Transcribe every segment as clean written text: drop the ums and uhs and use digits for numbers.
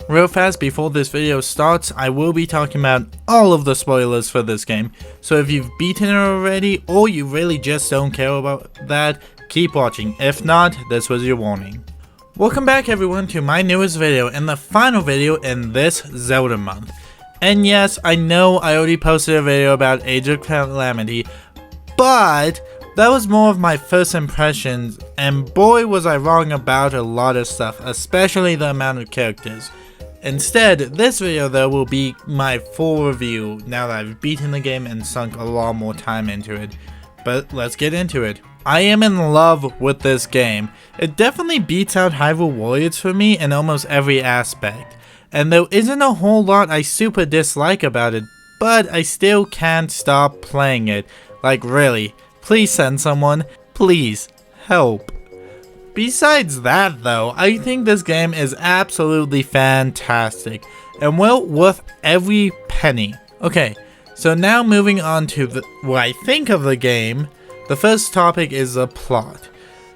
Real fast before this video starts, I will be talking about all of the spoilers for this game, so if you've beaten it already or you really just don't care about that, keep watching. If not, this was your warning. Welcome back everyone to my newest video and the final video in this Zelda month. And yes, I know I already posted a video about Age of Calamity, but that was more of my first impressions, and boy was I wrong about a lot of stuff, especially the amount of characters. Instead, this video though will be my full review now that I've beaten the game and sunk a lot more time into it. But let's get into it. I am in love with this game. It definitely beats out Hyrule Warriors for me in almost every aspect. And there isn't a whole lot I super dislike about it, but I still can't stop playing it. Like really, please send someone, please, help. Besides that though, I think this game is absolutely fantastic and well worth every penny. Okay, so now moving on to what I think of the game, the first topic is the plot.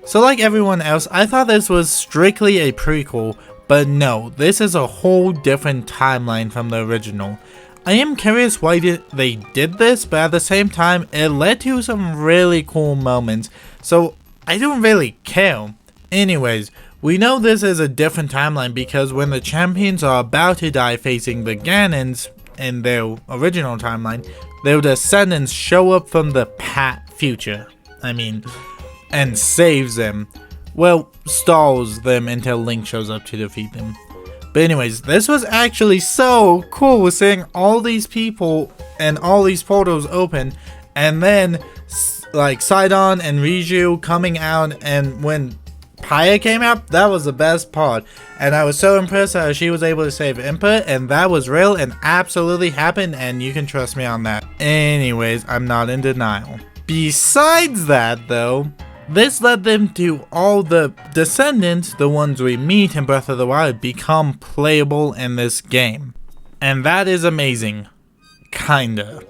So like everyone else, I thought this was strictly a prequel, but no, this is a whole different timeline from the original. I am curious why they did this, but at the same time, it led to some really cool moments, so I don't really care. Anyways, we know this is a different timeline because when the champions are about to die facing the Ganons in their original timeline, their descendants show up from the future, and saves them. Well, stalls them until Link shows up to defeat them. But anyways, this was actually so cool seeing all these people and all these portals open, and then like Sidon and Riju coming out, and when Paya came out, that was the best part. And I was so impressed how she was able to save Impa, and that was real and absolutely happened, and you can trust me on that. Anyways, I'm not in denial. Besides that though, this led them to all the descendants, the ones we meet in Breath of the Wild, become playable in this game. And that is amazing. Kinda.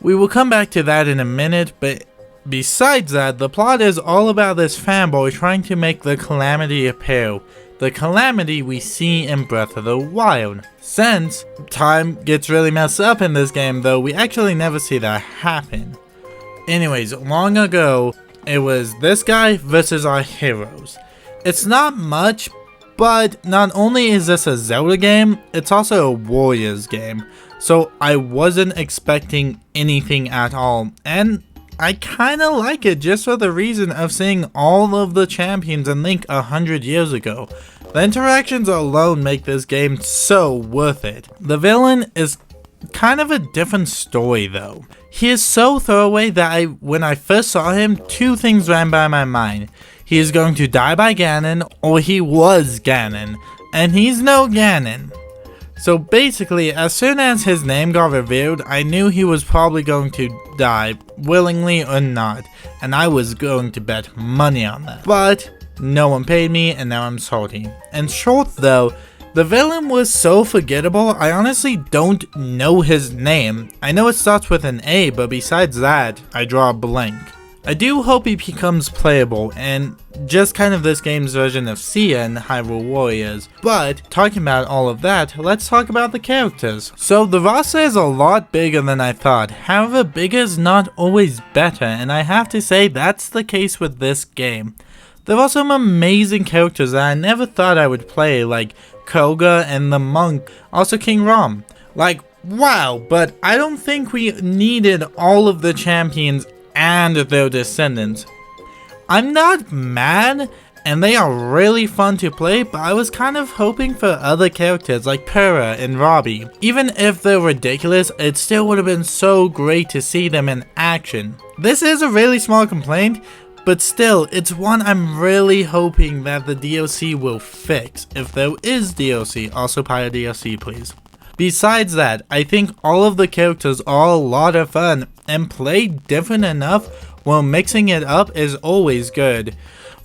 We will come back to that in a minute, but besides that, the plot is all about this fanboy trying to make the Calamity appear. The Calamity we see in Breath of the Wild. Since time gets really messed up in this game though, we actually never see that happen. Anyways, long ago, it was this guy versus our heroes. It's not much, but not only is this a Zelda game, it's also a Warriors game. So I wasn't expecting anything at all, and I kinda like it just for the reason of seeing all of the champions in Link 100 years ago. The interactions alone make this game so worth it. The villain is kind of a different story though. He is so throwaway that when I first saw him, two things ran by my mind. He is going to die by Ganon, or he was Ganon, and he's no Ganon. So basically, as soon as his name got revealed, I knew he was probably going to die, willingly or not, and I was going to bet money on that. But no one paid me, and now I'm salty. In short though, the villain was so forgettable, I honestly don't know his name. I know it starts with an A, but besides that, I draw a blank. I do hope he becomes playable, and just kind of this game's version of Sia in Hyrule Warriors. But, talking about all of that, let's talk about the characters. So, the roster is a lot bigger than I thought. However, bigger is not always better, and I have to say that's the case with this game. There are some amazing characters that I never thought I would play, like Koga and the monk, also King Rom. Like, wow, but I don't think we needed all of the champions and their descendants. I'm not mad, and they are really fun to play, but I was kind of hoping for other characters like Pura and Robbie. Even if they're ridiculous, it still would have been so great to see them in action. This is a really small complaint, but still, it's one I'm really hoping that the DLC will fix, if there is DLC. Also Pyre DLC, please. Besides that, I think all of the characters are a lot of fun, and play different enough while mixing it up is always good.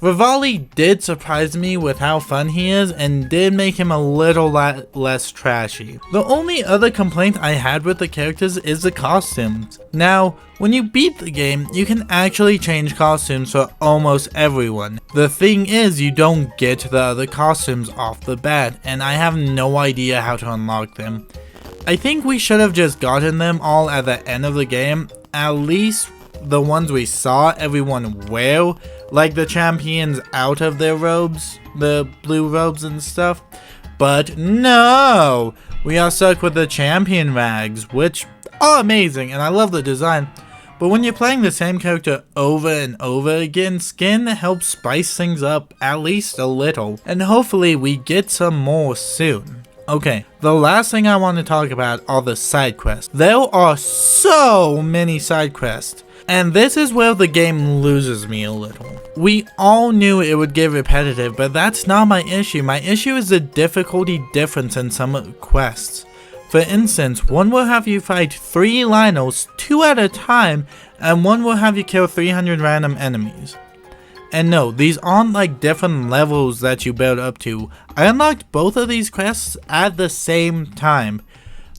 Rivali did surprise me with how fun he is and did make him a little less trashy. The only other complaint I had with the characters is the costumes. Now, when you beat the game, you can actually change costumes for almost everyone. The thing is, you don't get the other costumes off the bat, and I have no idea how to unlock them. I think we should have just gotten them all at the end of the game, at least the ones we saw everyone wear, like the champions out of their robes, the blue robes and stuff. But no! We are stuck with the champion rags, which are amazing and I love the design. But when you're playing the same character over and over again, skin helps spice things up at least a little. And hopefully we get some more soon. Okay, the last thing I want to talk about are the side quests. There are so many side quests. And this is where the game loses me a little. We all knew it would get repetitive, but that's not my issue. My issue is the difficulty difference in some quests. For instance, one will have you fight 3 Lionels 2 at a time, and one will have you kill 300 random enemies. And no, these aren't like different levels that you build up to. I unlocked both of these quests at the same time.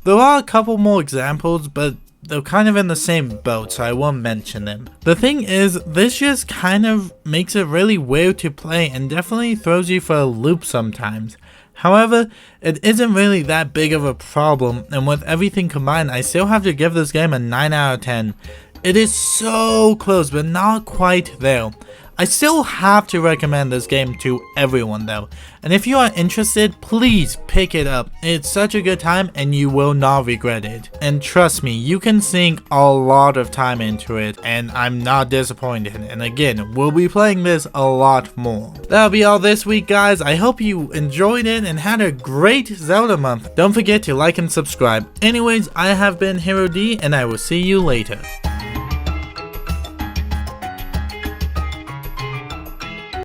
There are a couple more examples, but they're kind of in the same boat, so I won't mention them. The thing is, this just kind of makes it really weird to play and definitely throws you for a loop sometimes. However, it isn't really that big of a problem, and with everything combined, I still have to give this game a 9 out of 10. It is so close, but not quite there. I still have to recommend this game to everyone though, and if you are interested, please pick it up. It's such a good time and you will not regret it. And trust me, you can sink a lot of time into it and I'm not disappointed, and again, we'll be playing this a lot more. That'll be all this week guys. I hope you enjoyed it and had a great Zelda month. Don't forget to like and subscribe. Anyways, I have been Hero D and I will see you later.